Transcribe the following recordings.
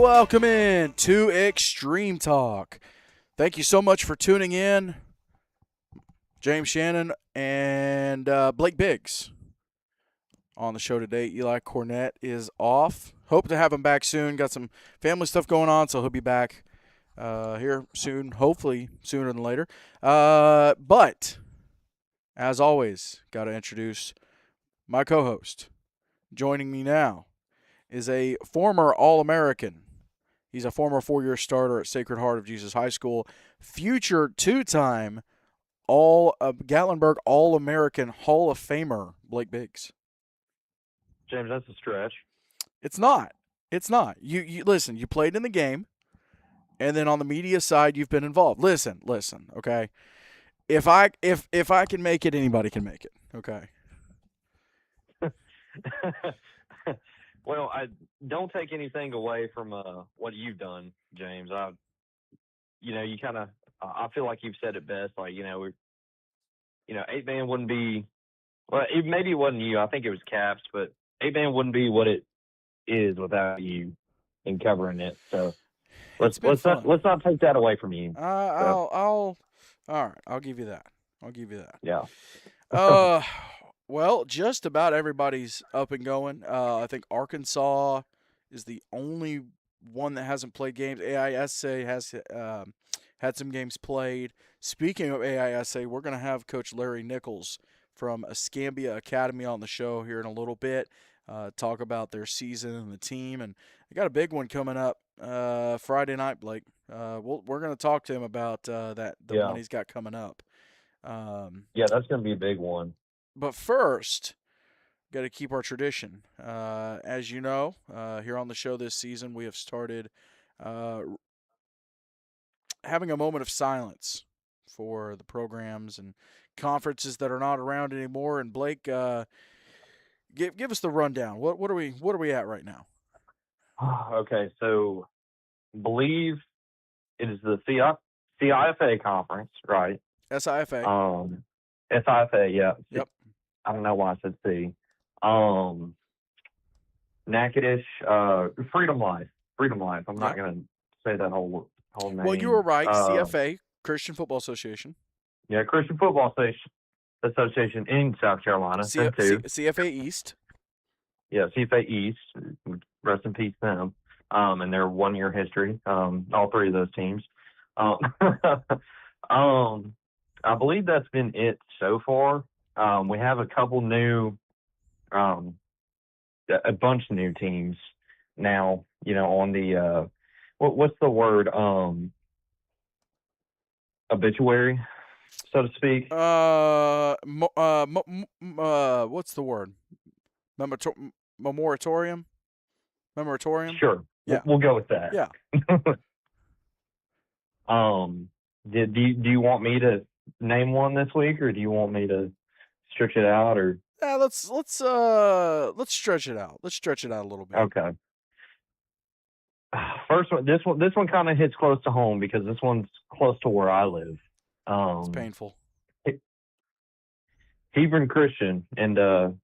Welcome in to Extreme Talk. Thank you so much for tuning in. James Shannon and Blake Biggs on the show today. Eli Cornett is off. Hope to have him back soon. Got some family stuff going on, so he'll be back here soon, hopefully sooner than later. But, as always, got to introduce my co-host. Joining me now is a former All-American. He's a former four-year starter at Sacred Heart of Jesus High School. Future two-time Gatlinburg All-American Hall of Famer, Blake Biggs. James, that's a stretch. It's not. It's not. You listen, you played in the game, and then on the media side, you've been involved. Listen, okay? If I can make it, anybody can make it, okay? Well, I don't take anything away from what you've done, James. I feel like you've said it best. Like, 8-man wouldn't be. Well, maybe it wasn't you. I think it was Caps, but 8-man wouldn't be what it is without you in covering it. So let's not take that away from you. All right. I'll give you that. Yeah. Well, just about everybody's up and going. I think Arkansas is the only one that hasn't played games. AISA has had some games played. Speaking of AISA, we're going to have Coach Larry Nichols from Escambia Academy on the show here in a little bit. Talk about their season and the team. And they got a big one coming up Friday night, Blake. We're going to talk to him about the one he's got coming up. That's going to be a big one. But first, got to keep our tradition. As you know, here on the show this season, we have started having a moment of silence for the programs and conferences that are not around anymore. And Blake, give us the rundown. What are we at right now? Okay, so believe it is the CIFA conference, right? SIFA. SIFA, yeah. Yep. I don't know why I said C. Natchitoches, Freedom Life. I'm not going to say that whole name. Well, you were right. CFA, Christian Football Association. Yeah, Christian Football Association in South Carolina. CFA East. Yeah, CFA East. Rest in peace, them. And their 1-year history. All three of those teams. I believe that's been it so far. We have a couple new, a bunch of new teams now, on the, what's the word, obituary, so to speak. What's the word? Moratorium? Sure. Yeah. We'll go with that. Yeah. Do you want me to name one this week, or do you want me to stretch it out, or? Let's stretch it out. Let's stretch it out a little bit. Okay. First one, this one kind of hits close to home because this one's close to where I live. It's painful. Hebron Christian in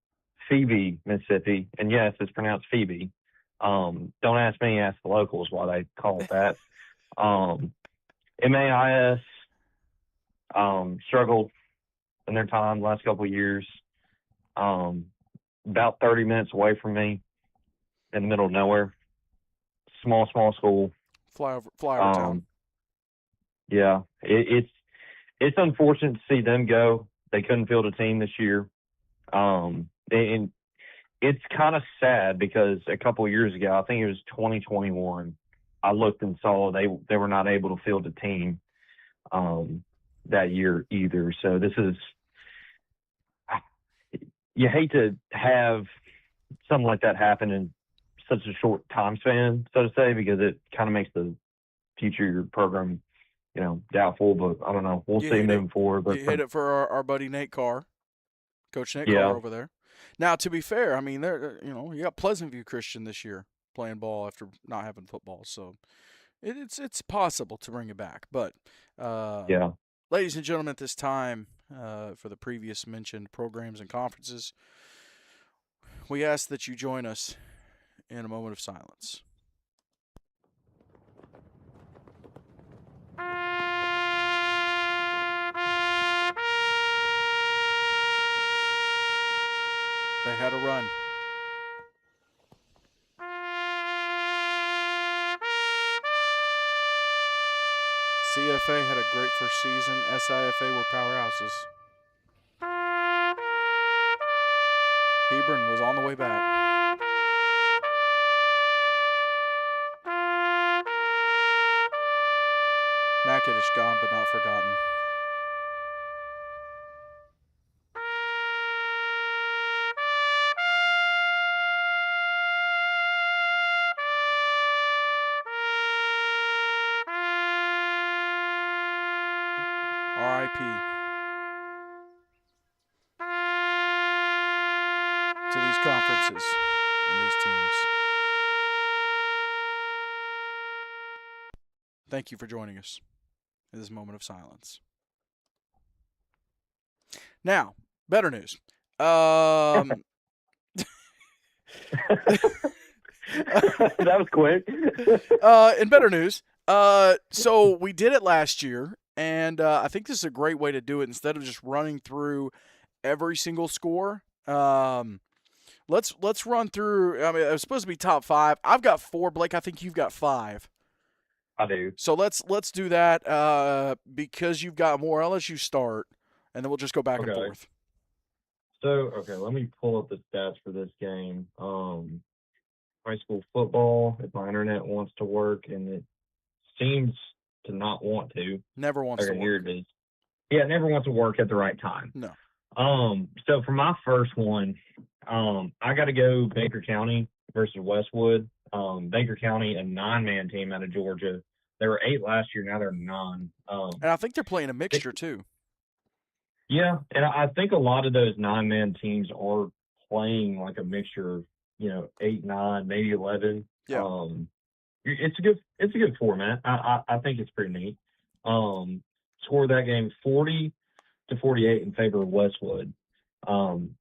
Phoebe, Mississippi, and yes, it's pronounced Phoebe. Don't ask me, ask the locals why they call it that. MAIS struggled in their time the last couple of years. About 30 minutes away from me, in the middle of nowhere. Small school. Flyover town. Yeah, it's unfortunate to see them go. They couldn't field a team this year. And it's kind of sad because a couple of years ago, I think it was 2021, I looked and saw they were not able to field a team that year either. So this is, you hate to have something like that happen in such a short time span, so to say, because it kind of makes the future of your program, doubtful. But I don't know. We'll see moving forward. But you hit it for our buddy Nate Carr, Coach Nate Carr over there. Now, to be fair, I mean, you got Pleasant View Christian this year playing ball after not having football, so it's possible to bring it back. But ladies and gentlemen, at this time, for the previous mentioned programs and conferences, we ask that you join us in a moment of silence. They had a run. CFA had a great first season. SIFA were powerhouses. Hebron was on the way back. Natchitoches gone but not forgotten. R.I.P. to these conferences and these teams. Thank you for joining us in this moment of silence. Now, better news. That was quick. In better news, so we did it last year, and I think this is a great way to do it instead of just running through every single score. Let's run through. I mean, it was supposed to be top 5. I've got 4, Blake. I think you've got 5. I do. So let's do that because you've got more. I'll let you start, and then we'll just go back and forth. So, let me pull up the stats for this game. High school football, if my internet wants to work, and it seems to not want to. Never wants to work. Here it is. Yeah, it never wants to work at the right time. No. So for my first one, I got to go Baker County versus Westwood. Baker County, a 9-man team out of Georgia. They were 8 last year. Now they're 9. And I think they're playing a mixture too. Yeah, and I think a lot of those 9-man teams are playing like a mixture of 8, 9, maybe 11. Yeah. It's a good format. I think it's pretty neat. Scored that game 40-48 in favor of Westwood.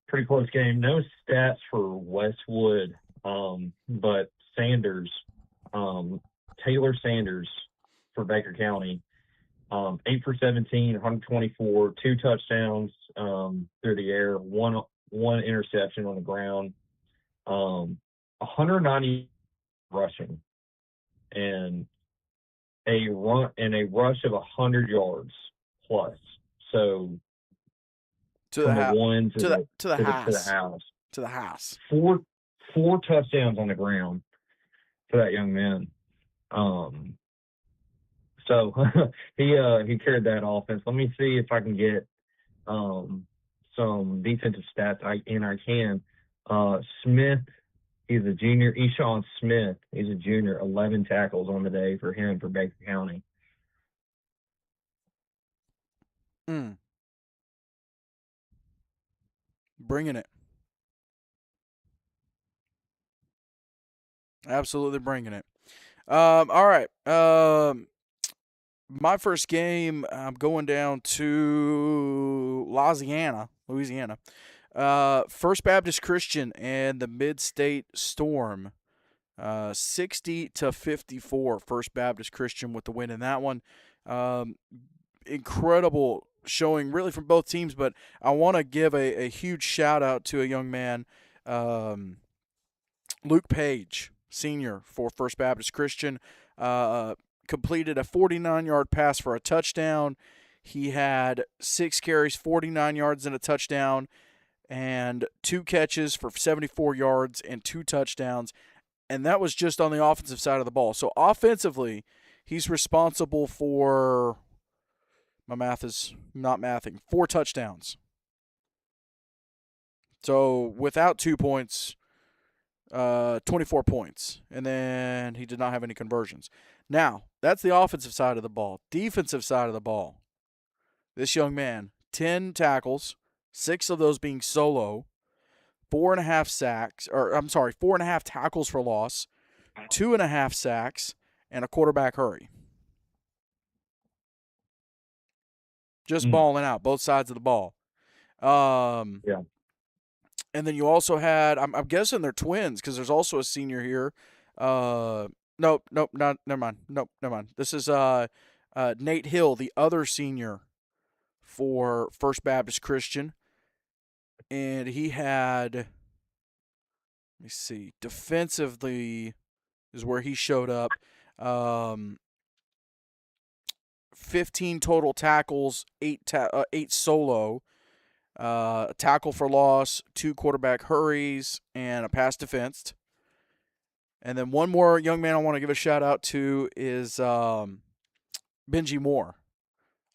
Pretty close game. No stats for Westwood, but Sanders, Taylor Sanders for Baker County, 8 for 17, 124, 2 touchdowns through the air, one interception on the ground, 190 rushing, and a rush of 100 yards plus. So to the house. To the house. 4 touchdowns on the ground for that young man. So he carried that offense. Let me see if I can get some defensive stats. I can. Smith, he's a junior. Eshawn Smith, he's a junior. 11 tackles on the day for him for Baker County. Bringing it. Absolutely bringing it. All right. My first game, I'm going down to Louisiana. First Baptist Christian and the Mid-State Storm. 60-54. First Baptist Christian with the win in that one. Incredible showing really from both teams, but I want to give a huge shout out to a young man, Luke Page, senior for First Baptist Christian. Completed a 49-yard pass for a touchdown. He had 6 carries, 49 yards and a touchdown, and 2 catches for 74 yards and 2 touchdowns. And that was just on the offensive side of the ball. So offensively, he's responsible for, my math is not mathing, 4 touchdowns. So without 2 points, 24 points. And then he did not have any conversions. Now, that's the offensive side of the ball. Defensive side of the ball. This young man, 10 tackles, 6 of those being solo, 4.5 tackles for loss, 2.5 sacks, and a quarterback hurry. Just balling out, both sides of the ball. Yeah. And then you also had, I'm guessing they're twins because there's also a senior here. Never mind. This is Nate Hill, the other senior for First Baptist Christian. And he had me see. Defensively is where he showed up. 15 total tackles, 8 solo, a tackle for loss, 2 quarterback hurries, and a pass defensed. And then one more young man I want to give a shout out to is Benji Moore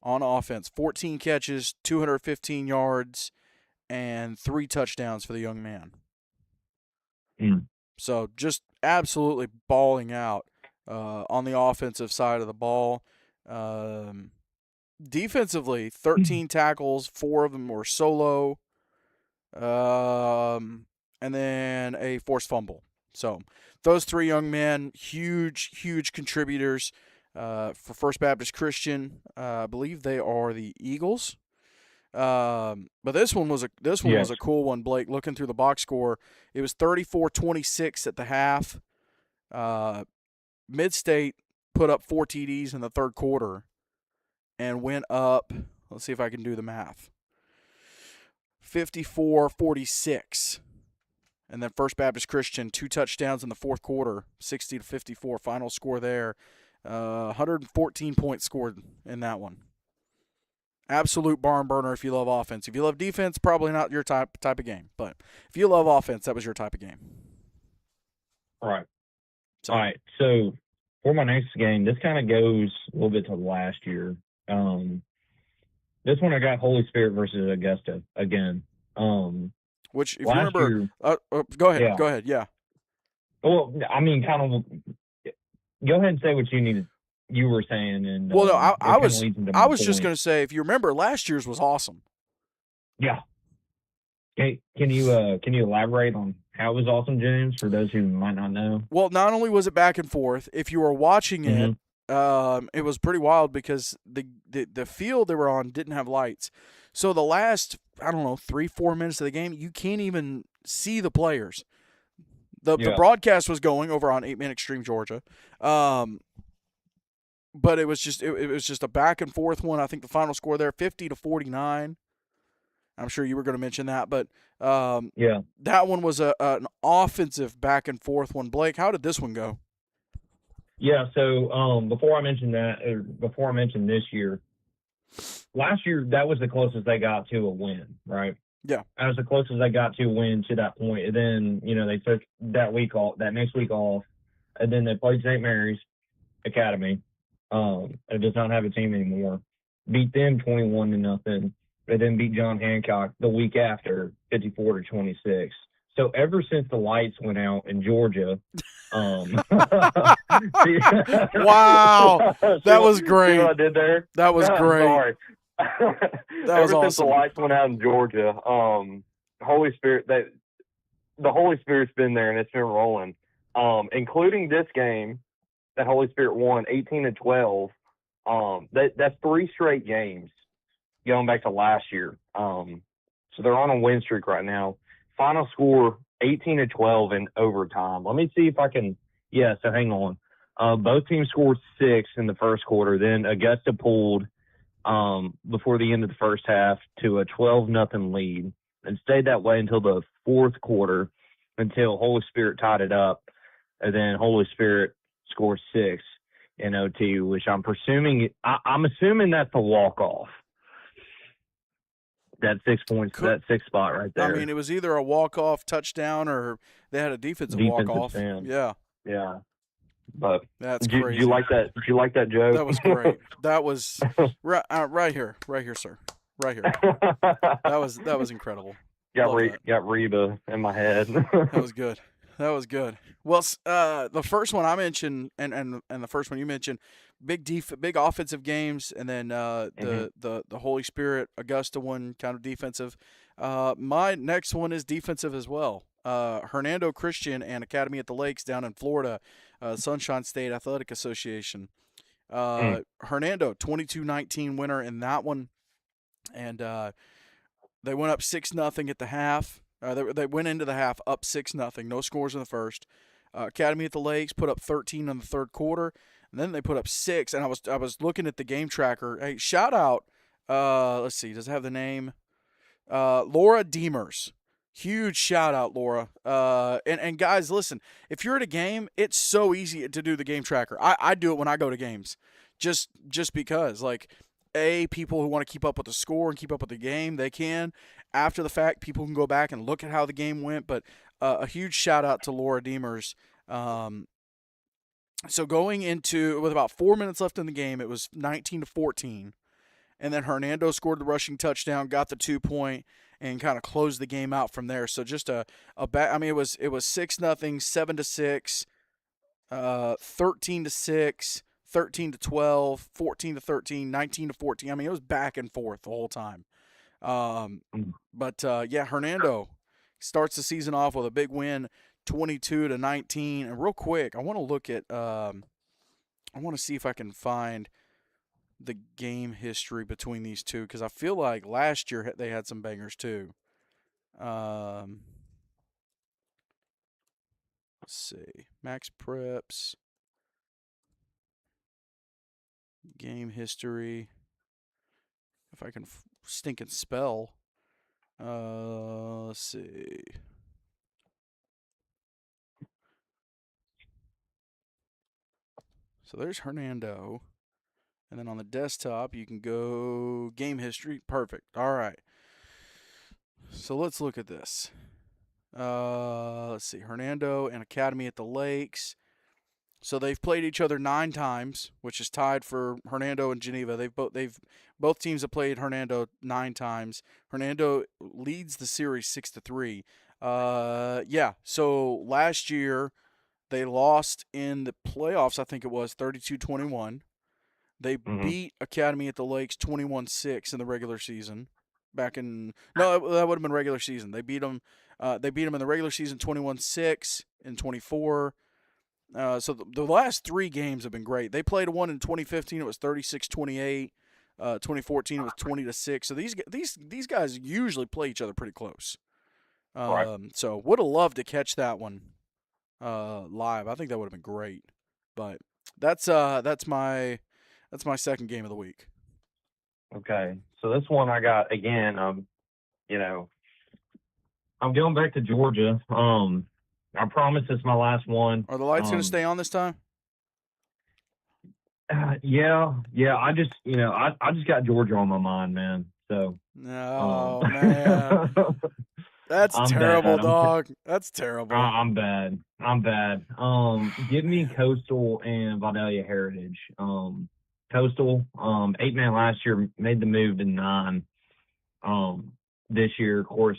on offense. 14 catches, 215 yards, and 3 touchdowns for the young man. So just absolutely balling out on the offensive side of the ball. Defensively, 13 tackles, 4 of them were solo, and then a forced fumble. So those 3 young men, huge contributors for First Baptist Christian. I believe they are the Eagles. But this one was a cool one, Blake. Looking through the box score, it was 34-26 at the half. Mid-State put up 4 TDs in the third quarter and went up. Let's see if I can do the math. 54-46. And then First Baptist Christian, 2 touchdowns in the fourth quarter, 60-54 final score there. 114 points scored in that one. Absolute barn burner if you love offense. If you love defense, probably not your type of game. But if you love offense, that was your type of game. All right. All right. So for my next game, this kind of goes a little bit to last year. This one I got Holy Spirit versus Augusta again. Which, if you remember, go ahead. Yeah. Go ahead. Yeah. Well, I mean, kind of. Go ahead and say what you were saying. And well, no, I was just going to say, if you remember, last year's was awesome. Yeah. Can you elaborate on how it was awesome, James, for those who might not know? Well, not only was it back and forth, if you were watching it, it was pretty wild because the field they were on didn't have lights. So the last, 3-4 minutes of the game, you can't even see the players. The broadcast was going over on 8 Man Extreme Georgia. But it was just a back and forth one. I think the final score there, 50-49. I'm sure you were going to mention that, but that one was an offensive back and forth one. Blake, how did this one go? Yeah, so before I mention this year, last year that was the closest they got to a win, right? Yeah, that was the closest they got to a win to that point. And then they took that next week off, and then they played St. Mary's Academy. It does not have a team anymore. Beat them 21-0. They then beat John Hancock the week after, 54-26. So ever since the lights went out in Georgia, wow, that was great. See what I did there? That was great. Sorry. That was ever awesome. Since the lights went out in Georgia, Holy Spirit, the Holy Spirit's been there and it's been rolling. Including this game that Holy Spirit won 18-12. That's 3 straight games going back to last year. So they're on a win streak right now. Final score 18-12 in overtime. Let me see if I can. Yeah, so hang on. Both teams scored 6 in the first quarter. Then Augusta pulled before the end of the first half to a 12-0 lead and stayed that way until the fourth quarter, until Holy Spirit tied it up. And then Holy Spirit scored 6 in OT, which I'm assuming that's a walk-off. That 6 points, that 6 spot right there. I mean, it was either a walk-off touchdown or they had a defensive walk-off. Stand. Yeah. Yeah. But that's crazy. Did you like that? Did you like that joke? That was great. That was right here, sir, right here. That was incredible. Got Reba in my head. That was good. That was good. Well, the first one I mentioned and the first one you mentioned, big offensive games, and then the Holy Spirit Augusta one kind of defensive. My next one is defensive as well. Hernando Christian and Academy at the Lakes down in Florida, Sunshine State Athletic Association. Hernando 22-19 winner in that one, and they went up 6-0 at the half. They went into the half up 6-0, no scores in the first. Academy at the Lakes put up 13 in the third quarter, and then they put up 6. And I was looking at the game tracker. Hey, shout out. Let's see, does it have the name? Laura Deemers. Huge shout out, Laura. And guys, listen, if you're at a game, it's so easy to do the game tracker. I do it when I go to games, just because people who want to keep up with the score and keep up with the game, they can. After the fact, people can go back and look at how the game went. But a huge shout out to Laura Deemers. So going into with about 4 minutes left in the game, it was 19-14, and then Hernando scored the rushing touchdown, got the 2-point, and kind of closed the game out from there. So just a bad. I mean, it was 6-0, 7-6, 13-6, 13-12, 14-13, 19-14. I mean, it was back and forth the whole time. But Hernando starts the season off with a big win, 22-19. And real quick, I want to look at. I want to see if I can find the game history between these two, because I feel like last year they had some bangers too. Let's see. Max Preps. Game history. If I can stinking spell. Let's see. So there's Hernando. And then on the desktop, you can go game history. Perfect. All right. So let's look at this. Let's see. Hernando and Academy at the Lakes. So they've played each other 9 times, which is tied for Hernando and Geneva. Both teams have played Hernando 9 times. Hernando leads the series 6-3. So last year they lost in the playoffs, I think it was 32-21. They beat Academy at the Lakes 21-6 in the regular season. That would have been regular season. They beat them. They beat them in the regular season 21-6 and 24. So the last 3 games have been great. They played one in 2015. It was 36-28. 2014 it was 20-6. So these guys usually play each other pretty close. Right. So would have loved to catch that one live. I think that would have been great. But that's my second game of the week. Okay, so this one I got again. I'm going back to Georgia. I promise it's my last one. Are the lights going to stay on this time? Yeah. I just got Georgia on my mind, man. So. No, man. That's terrible, dog. That's terrible. I'm bad. Give me Coastal and Vidalia Heritage. Coastal, 8-man last year, made the move to 9. This year, of course,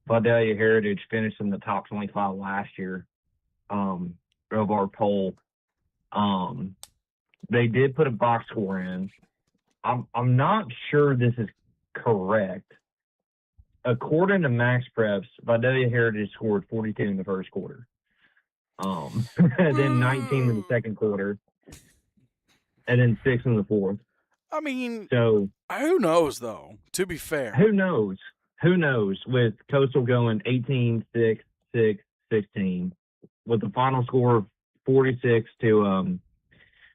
Vidalia Heritage finished in the top 25 last year of our poll. They did put a box score in. I'm not sure this is correct. According to Max Preps, Vidalia Heritage scored 42 in the first quarter. And then 19 in the second quarter. And then 6 in the fourth. I mean, so who knows, though, to be fair. Who knows? With Coastal going 18, 6, 6, 16, with the final score of 46 to,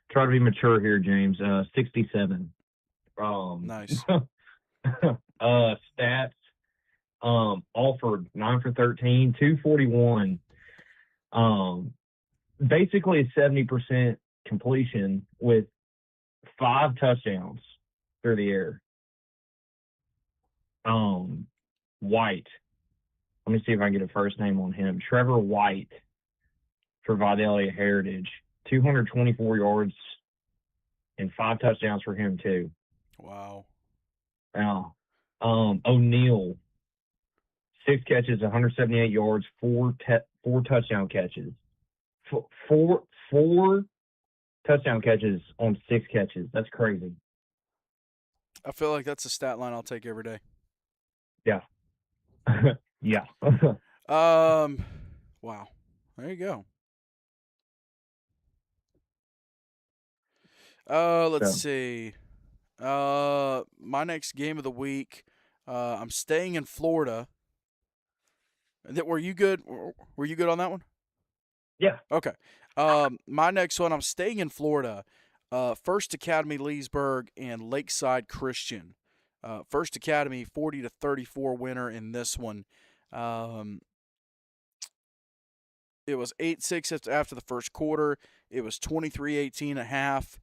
try to be mature here, James, 67. Nice. Stats, Alford, 9 for 13, 241. Basically a 70% completion with 5 touchdowns through the air. White. Let me see if I can get a first name on him. Trevor White for Vidalia Heritage. 224 yards and 5 touchdowns for him too. Wow. Now, O'Neal, 6 catches, 178 yards, 4 touchdown catches. Four touchdown catches on 6 catches. That's crazy. I feel like that's a stat line I'll take every day. Yeah. Yeah. Wow. There you go. Let's see. My next game of the week. I'm staying in Florida. Were you good? Were you good on that one? Yeah. Okay. My next one. I'm staying in Florida. First Academy Leesburg and Lakeside Christian. First Academy 40-34 winner in this one. It was 8-6 after the first quarter. It was 23-18 at half.